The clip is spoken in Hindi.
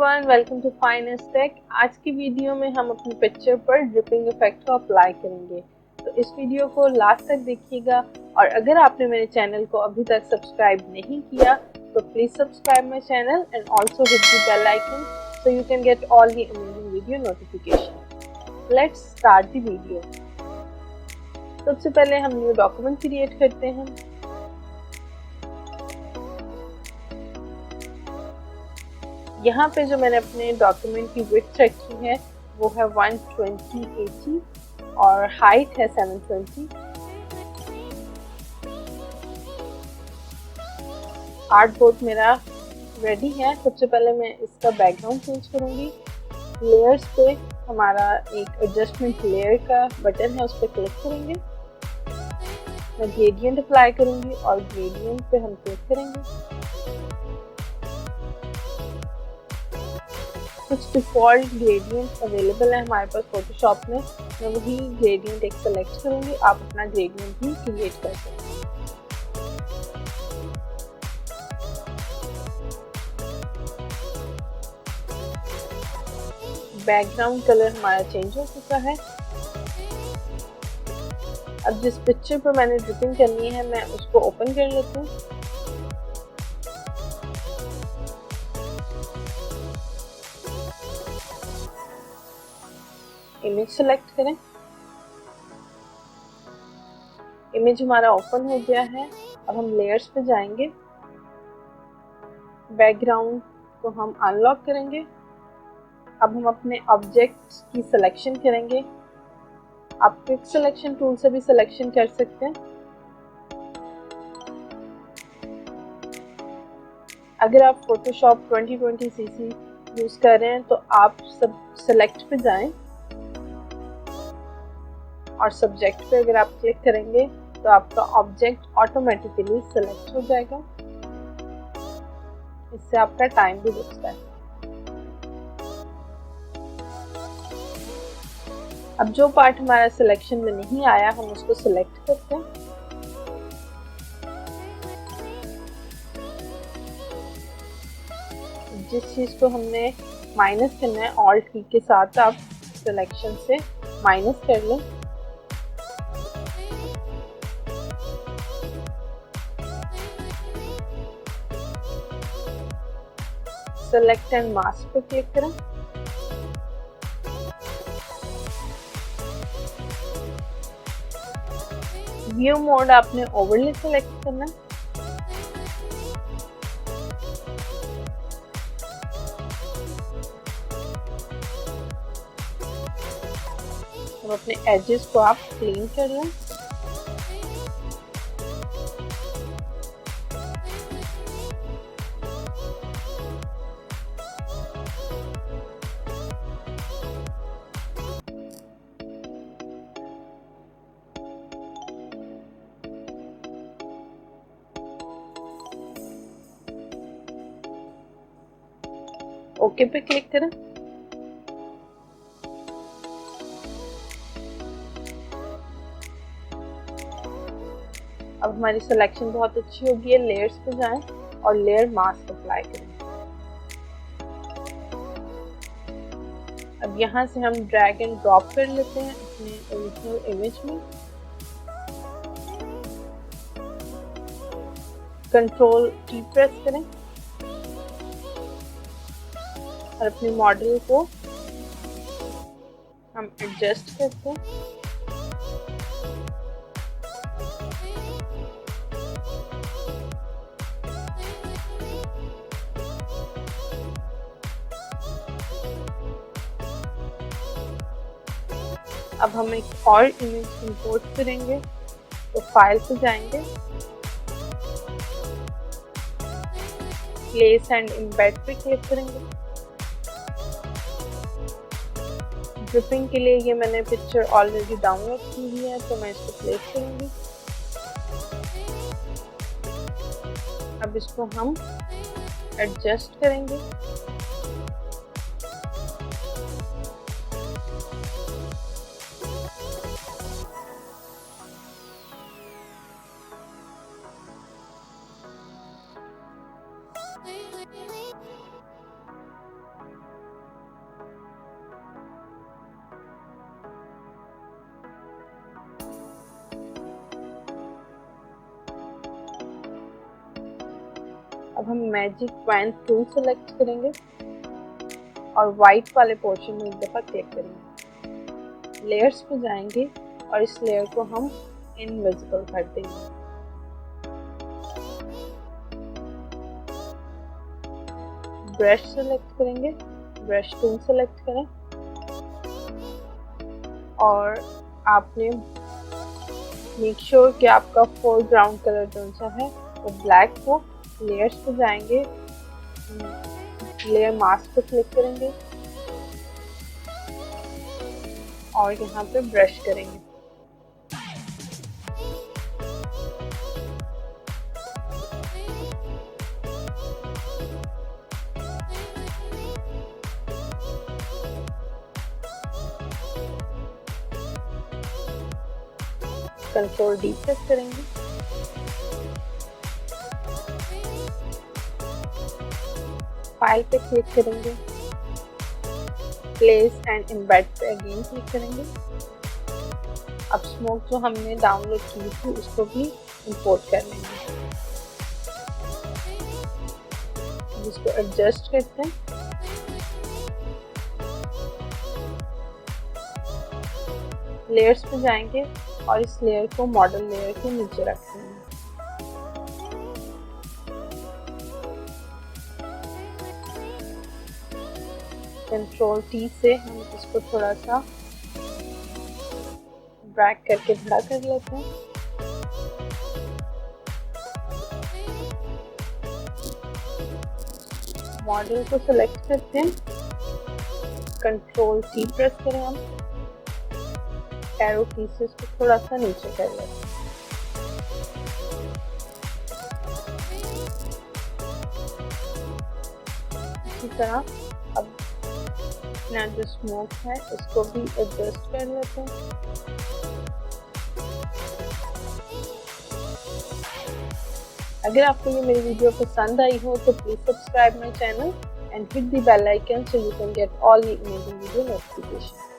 Everyone, welcome to finest tech. आज की वीडियो में हम अपनी पिक्चर पर ड्रिपिंग इफेक्ट को अप्लाई करेंगे, तो इस वीडियो को लास्ट तक देखिएगा। और अगर आपने मेरे चैनल को अभी तक सब्सक्राइब नहीं किया तो please subscribe my channel and also hit the bell icon so you can get all the amazing video notification. Let's start the video. सबसे पहले हम न्यू डॉक्यूमेंट क्रिएट करते हैं। यहाँ पे जो मैंने अपने डॉक्यूमेंट की विड्थ रखी है वो है 120 और हाइट है 720। आर्टबोर्ड मेरा रेडी है। सबसे पहले मैं इसका बैकग्राउंड चेंज करूँगी। लेयर्स पे हमारा एक एडजस्टमेंट लेयर का बटन है, उस पर क्लिक करेंगे। मैं ग्रेडियंट अप्लाई करूँगी और ग्रेडियंट पे हम क्लिक करेंगे। कुछ डिफ़ॉल्ट ग्रेडियंट अवेलेबल है हमारे पास फोटोशॉप में। मैं वही ग्रेडियंट एक सेलेक्ट करूँगी। आप अपना ग्रेडियंट भी क्रिएट कर सकते हैं। बैकग्राउंड कलर हमारा चेंज हो चुका है। अब जिस पिक्चर पर मैंने ड्रिपिंग करनी है मैं उसको ओपन कर लेती हूँ। इमेज सेलेक्ट करें। इमेज हमारा ओपन हो गया है। अब हम लेयर्स पे जाएंगे। बैकग्राउंड को हम अनलॉक करेंगे। अब हम अपने ऑब्जेक्ट्स की सिलेक्शन करेंगे। आप क्विक सिलेक्शन टूल से भी सिलेक्शन कर सकते हैं। अगर आप फोटोशॉप 2020 सीसी यूज कर रहे हैं तो आप सब सेलेक्ट पे जाएं और सब्जेक्ट पे अगर आप क्लिक करेंगे तो आपका ऑब्जेक्ट ऑटोमेटिकली सेलेक्ट हो जाएगा। इससे आपका टाइम भी बचता है। अब जो पार्ट हमारा सिलेक्शन में नहीं आया हम उसको सिलेक्ट करते हैं। जिस चीज को हमने माइनस करना है ऑल्ट की के साथ आप सिलेक्शन से माइनस कर लें। सेलेक्ट एंड मास्क पे क्लिक करें। व्यू मोड आपने ओवरले सेलेक्ट करना है। अब अपने एजेस को आप क्लीन कर लें। ओके पे क्लिक करें। अब हमारी सिलेक्शन बहुत अच्छी होगी है। लेयर्स पे जाएं और लेयर मास्क अप्लाई करें। अब यहाँ से हम ड्रैग एंड ड्रॉप कर लेते हैं अपने ओरिजिनल इमेज में। कंट्रोल टी प्रेस करें और अपने मॉडल को हम एडजस्ट करते हैं। अब हम एक और इमेज इंपोर्ट करेंगे, तो फाइल पे जाएंगे, प्लेस एंड एम्बेड पे क्लिक करेंगे। ड्रिपिंग के लिए ये मैंने पिक्चर ऑलरेडी डाउनलोड की हुई है तो मैं इसको प्लेस करूंगी। अब इसको हम एडजस्ट करेंगे। अब हम मैजिक पेन टूल सेलेक्ट करेंगे और वाइट वाले पोर्शन में एक दफ़ा क्लिक करेंगे। लेयर्स पे जाएंगे और इस लेयर को हम इनविजिबल कर देंगे। ब्रश सेलेक्ट करेंगे, ब्रश टूल सेलेक्ट करें और आपने मेक श्योर कि आपका फोरग्राउंड कलर जो सा है वो ब्लैक हो। लेयर्स पे जाएंगे, लेयर मास्क पे क्लिक करेंगे और यहाँ पे ब्रश करेंगे। कंट्रोल डी प्रेस करेंगे, फाइल पे क्लिक करेंगे, प्लेस एंड एम्बेड पे अगेन क्लिक करेंगे। अब स्मोक जो हमने डाउनलोड की थी उसको भी इंपोर्ट कर लेंगे। इसको एडजस्ट करते हैं, लेयर्स पे जाएंगे और इस लेयर को मॉडल लेयर के नीचे रख देंगे। कंट्रोल टी से हम इसको थोड़ा सा ड्रैग करके बड़ा कर लेते हैं। मॉडल को सेलेक्ट करते हैं, कंट्रोल टी प्रेस करें, हम एरो की से इसको थोड़ा सा नीचे कर लेते हैं। इसी तरह अब अपना जो स्मोक है इसको भी एडजस्ट कर लेते हैं। अगर आपको ये मेरी वीडियो पसंद आई हो तो please subscribe my channel and hit the bell icon so you can get all the amazing video notifications.